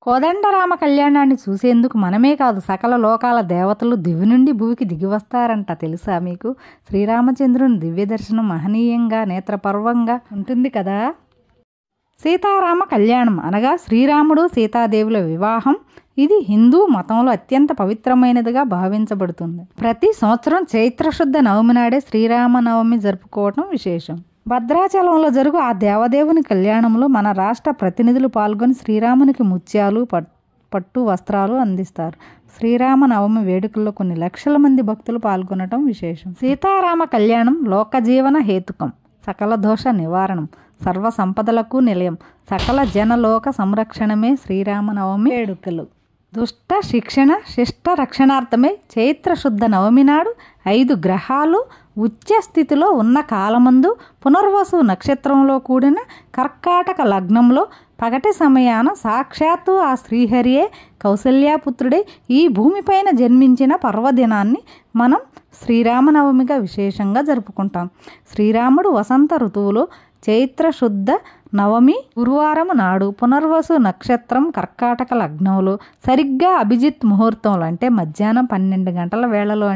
కోదండరామ కళ్యాణాన్ని చూసేందుకు మనమే కాదు సకల లోకాల దేవతలు దివి నుండి భూమికి దిగి వస్తారంట. తెలుసా మీకు? శ్రీరామచంద్రుని దివ్య దర్శనం మహనీయంగా నేత్రపర్వంగా ఉంటుంది కదా. సీతారామ కళ్యాణం అనగా శ్రీరాముడు సీతాదేవుల వివాహం. ఇది హిందూ మతంలో అత్యంత పవిత్రమైనదిగా భావించబడుతుంది. ప్రతి సంవత్సరం చైత్రశుద్ధ నవమి నాడే శ్రీరామనవమి జరుపుకోవటం విశేషం. భద్రాచలంలో జరుగు ఆ దేవదేవుని కళ్యాణంలో మన రాష్ట్ర ప్రతినిధులు పాల్గొని శ్రీరామునికి ముత్యాలు పట్టు వస్త్రాలు అందిస్తారు. శ్రీరామనవమి వేడుకల్లో కొన్ని లక్షల మంది భక్తులు పాల్గొనటం విశేషం. సీతారామ కళ్యాణం లోకజీవన హేతుకం, సకల దోష నివారణం, సర్వ సంపదలకు నిలయం, సకల జనలోక సంరక్షణమే శ్రీరామనవమి వేడుకలు. దుష్ట శిక్షణ శిష్ట రక్షణార్థమే చైత్రశుద్ధ నవమి నాడు 5 గ్రహాలు ఉచ్చ స్థితిలో ఉన్న కాలమందు పునర్వసు నక్షత్రంలో కూడిన కర్కాటక లగ్నంలో పగటి సమయాన సాక్షాత్తు ఆ శ్రీహరియే కౌసల్యాపుత్రుడే ఈ భూమిపైన జన్మించిన పర్వదినాన్ని మనం శ్రీరామనవమిగా విశేషంగా జరుపుకుంటాం. శ్రీరాముడు వసంత ఋతువులో చైత్రశుద్ధ నవమి గురువారం నాడు పునర్వసు నక్షత్రం కర్కాటక లగ్నంలో సరిగ్గా అభిజిత్ ముహూర్తంలో అంటే మధ్యాహ్నం 12 గంటల వేళలో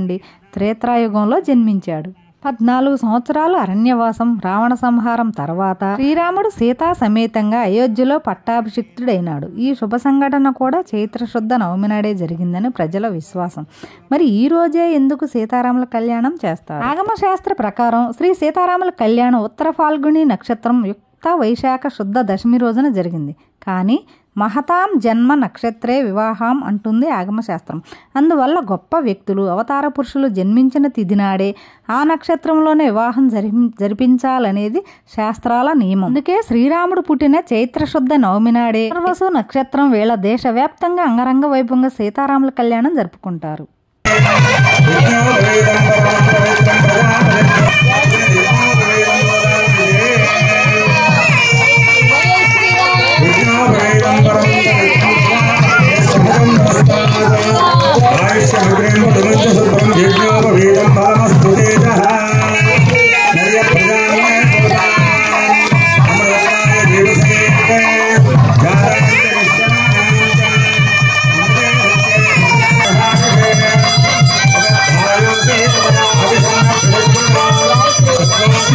త్రేతాయుగంలో జన్మించాడు. 14 సంవత్సరాలు అరణ్యవాసం రావణ సంహారం తర్వాత శ్రీరాముడు సీతా సమేతంగా అయోధ్యలో పట్టాభిషిక్తుడైనాడు. ఈ శుభ సంఘటన కూడా చైత్రశుద్ధ నవమి నాడే జరిగిందని ప్రజల విశ్వాసం. మరి ఈ రోజే ఎందుకు సీతారాముల కళ్యాణం చేస్తారు? ఆగమ శాస్త్ర ప్రకారం శ్రీ సీతారాముల కళ్యాణం ఉత్తర ఫాల్గుని నక్షత్రం యుక్త వైశాఖ శుద్ధ దశమి రోజున జరిగింది. కానీ మహతాం జన్మ నక్షత్రే వివాహం అంటుంది ఆగమశాస్త్రం. అందువల్ల గొప్ప వ్యక్తులు అవతార పురుషులు జన్మించిన తిథి నాడే ఆ నక్షత్రంలోనే వివాహం జరిపించాలనేది శాస్త్రాల నియమం. అందుకే శ్రీరాముడు పుట్టిన చైత్రశుద్ధ నవమి నాడే పునర్వసు నక్షత్రం వేళ దేశవ్యాప్తంగా అంగరంగ వైభవంగా సీతారాముల కళ్యాణం జరుపుకుంటారు.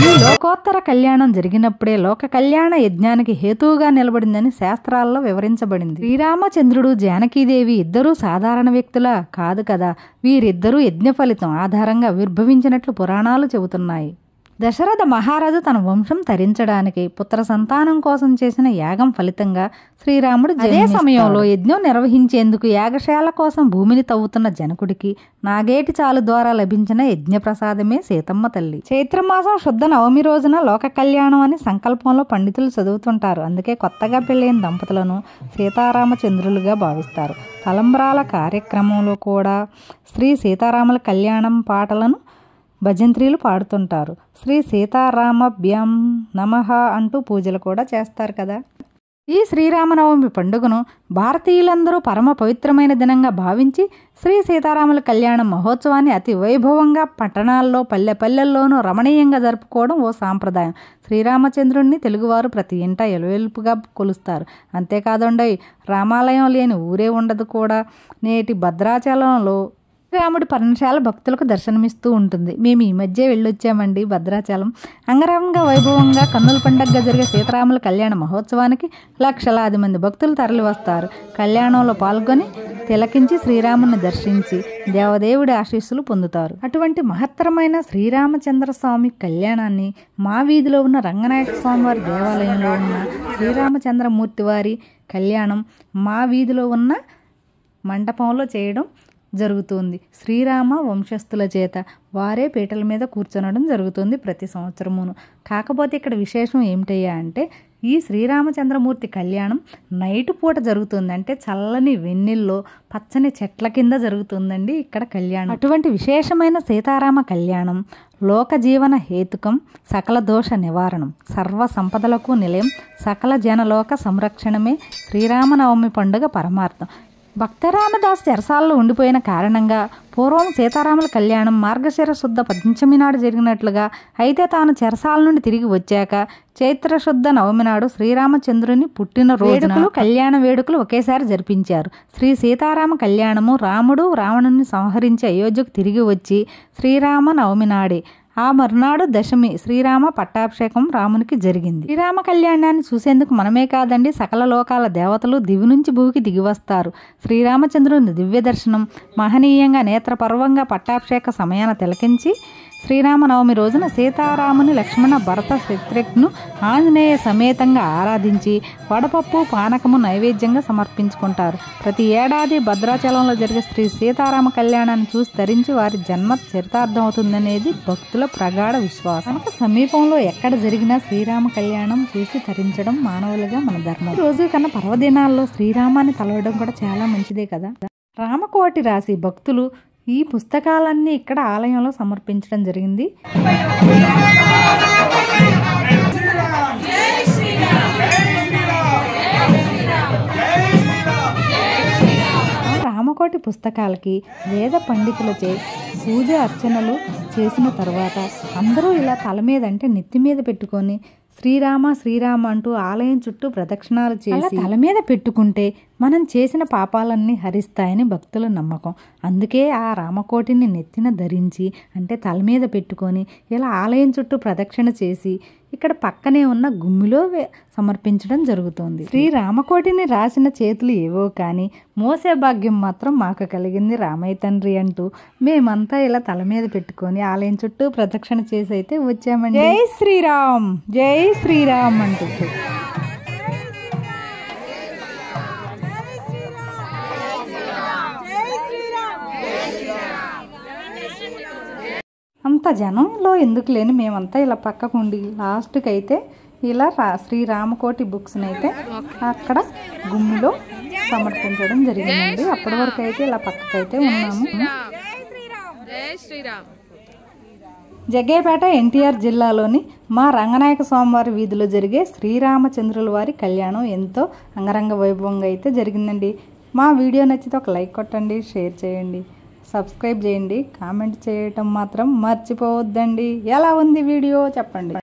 ఈ లోకోత్తర కళ్యాణం జరిగినప్పుడే లోక కళ్యాణ యజ్ఞానికి హేతువుగా నిలబడిందని శాస్త్రాల్లో వివరించబడింది. శ్రీరామచంద్రుడు జానకీదేవి ఇద్దరూ సాధారణ వ్యక్తులా కాదు కదా. వీరిద్దరూ యజ్ఞ ఫలితం ఆధారంగా ఆవిర్భవించినట్లు పురాణాలు చెబుతున్నాయి. దశరథ మహారాజు తన వంశం తరించడానికి పుత్ర సంతానం కోసం చేసిన యాగం ఫలితంగా శ్రీరాముడు అదే సమయంలో యజ్ఞం నిర్వహించేందుకు యాగశాల కోసం భూమిని తవ్వుతున్న జనకుడికి నాగేటి చాలు ద్వారా లభించిన యజ్ఞ ప్రసాదమే సీతమ్మ తల్లి. చైత్రమాసం శుద్ధ నవమి రోజున లోక కళ్యాణం అని సంకల్పంలో పండితులు చదువుతుంటారు. అందుకే కొత్తగా పెళ్ళైన దంపతులను సీతారామచంద్రులుగా భావిస్తారు. తలంబ్రాల కార్యక్రమంలో కూడా శ్రీ సీతారాముల కళ్యాణం పాటలను భజంత్రీలు పాడుతుంటారు. శ్రీ సీతారామభ్యాం నమః అంటూ పూజలు కూడా చేస్తారు కదా. ఈ శ్రీరామనవమి పండుగను భారతీయులందరూ పరమ పవిత్రమైన దినంగా భావించి శ్రీ సీతారాముల కళ్యాణ మహోత్సవాన్ని అతి వైభవంగా పట్టణాల్లో పల్లెల్లోనూ రమణీయంగా జరుపుకోవడం ఓ సాంప్రదాయం. శ్రీరామచంద్రుడిని తెలుగువారు ప్రతి ఇంట ఎలువెలుపుగా కొలుస్తారు. అంతేకాదండోయ్, రామాలయం లేని ఊరే ఉండదు కూడా. నేటి భద్రాచలంలో రాముడి పర్ణశాల భక్తులకు దర్శనమిస్తూ ఉంటుంది. మేము ఈ మధ్య వెళ్ళొచ్చామండి భద్రాచలం. అంగరంగ వైభవంగా కన్నుల పండగగా జరిగే సీతారాముల కళ్యాణ మహోత్సవానికి లక్షలాది మంది భక్తులు తరలి వస్తారు. కళ్యాణంలో పాల్గొని తిలకించి శ్రీరాముని దర్శించి దేవదేవుడి ఆశీస్సులు పొందుతారు. అటువంటి మహత్తరమైన శ్రీరామచంద్ర స్వామి కళ్యాణాన్ని మా వీధిలో ఉన్న రంగనాయక స్వామి వారి దేవాలయంలో ఉన్న శ్రీరామచంద్రమూర్తి వారి కళ్యాణం మా వీధిలో ఉన్న మండపంలో చేయడం జరుగుతుంది. శ్రీరామ వంశస్థుల చేత వారే పీటల మీద కూర్చొనడం జరుగుతుంది ప్రతి సంవత్సరమును. కాకపోతే ఇక్కడ విశేషం ఏమిటయ్యా అంటే ఈ శ్రీరామచంద్రమూర్తి కళ్యాణం నైట్ పూట జరుగుతుంది. అంటే చల్లని వెన్నెల్లో పచ్చని చెట్ల కింద జరుగుతుందండి ఇక్కడ కళ్యాణం. అటువంటి విశేషమైన సీతారామ కళ్యాణం లోక జీవన హేతుకం, సకల దోష నివారణం, సర్వ సంపదలకు నిలయం, సకల జనలోక సంరక్షణమే శ్రీరామనవమి పండుగ పరమార్థం. భక్తరామదాస్ చెరసాలలో ఉండిపోయిన కారణంగా పూర్వం సీతారాముల కళ్యాణం మార్గశిర శుద్ధ పంచమి నాడు జరిగినట్లుగా, అయితే తాను చెరసాల నుండి తిరిగి వచ్చాక చైత్ర శుద్ధ నవమి నాడు శ్రీరామచంద్రుని పుట్టిన వేడుకలు కళ్యాణ వేడుకలు ఒకేసారి జరిపించారు. శ్రీ సీతారామ కళ్యాణము రాముడు రావణుని సంహరించి అయోధ్యకు తిరిగి వచ్చి శ్రీరామ నవమి నాడే. ఆ మరునాడు దశమి శ్రీరామ పట్టాభిషేకం రామునికి జరిగింది. శ్రీరామ కళ్యాణాన్ని చూసేందుకు మనమే కాదండి, సకల లోకాల దేవతలు దివి నుంచి భూమికి దిగివస్తారు. శ్రీరామచంద్రుని దివ్య దర్శనం మహనీయంగా నేత్రపర్వంగా పట్టాభిషేక సమయాన తిలకించి శ్రీరామనవమి రోజున సీతారాముని లక్ష్మణ భరత శత్రుఘ్ను ఆంజనేయ సమేతంగా ఆరాధించి వడపప్పు పానకము నైవేద్యంగా సమర్పించుకుంటారు. ప్రతి ఏడాది భద్రాచలంలో జరిగే శ్రీ సీతారామ కళ్యాణాన్ని చూసి ధరించి వారి జన్మ చరితార్థం అవుతుందనేది భక్తుల ప్రగాఢ విశ్వాసం. కనుక సమీపంలో ఎక్కడ జరిగినా శ్రీరామ కళ్యాణం చూసి ధరించడం మానవులుగా మన ధర్మం. రోజు కన్నా పర్వదినాల్లో శ్రీరామాన్ని తలవడం కూడా చాలా మంచిదే కదా. రామకోటి రాసి భక్తులు ఈ పుస్తకాలన్నీ ఇక్కడ ఆలయంలో సమర్పించడం జరిగింది. రామకోటి పుస్తకాలకి వేద పండితులచే పూజ అర్చనలు చేసిన తర్వాత అందరూ ఇలా తల మీద అంటే నెత్తి మీద పెట్టుకొని శ్రీరామ శ్రీరామ అంటూ ఆలయం చుట్టూ ప్రదక్షిణాలు చేసి తల మీద పెట్టుకుంటే మనం చేసిన పాపాలన్నీ హరిస్తాయని భక్తుల నమ్మకం. అందుకే ఆ రామకోటిని నెత్తిన ధరించి అంటే తల మీద పెట్టుకొని ఇలా ఆలయం చుట్టూ ప్రదక్షిణ చేసి ఇక్కడ పక్కనే ఉన్న గుమ్మిలో సమర్పించడం జరుగుతుంది. శ్రీ రామకోటిని రాసిన చేతులు ఏవో కానీ మోసే భాగ్యం మాత్రం మాకు కలిగింది రామయ్య తండ్రి అంటూ మేమంతా ఇలా తల మీద పెట్టుకొని ఆలయం చుట్టూ ప్రదక్షిణ చేసి అయితే వచ్చామండి. జై శ్రీరామ్ జై శ్రీరామ్ అంటూ. అంత జనంలో ఎందుకు లేని మేమంతా ఇలా పక్కకు ఉండి లాస్ట్కి అయితే ఇలా శ్రీరామకోటి బుక్స్ని అయితే అక్కడ గుమ్మిలో సమర్పించడం జరిగిందండి. అప్పటి వరకు అయితే ఇలా పక్కకైతే ఉన్నాము. జగ్గయ్యపేట ఎన్టీఆర్ జిల్లాలోని మా రంగనాయక స్వామివారి వీధిలో జరిగే శ్రీరామచంద్రుల వారి కళ్యాణం ఎంతో అంగరంగ వైభవంగా అయితే జరిగిందండి. మా వీడియో నచ్చితే ఒక లైక్ కొట్టండి, షేర్ చేయండి, సబ్స్క్రైబ్ చేయండి, కామెంట్ చేయటం మాత్రం మర్చిపోవద్దండి. ఎలా ఉంది వీడియో చెప్పండి.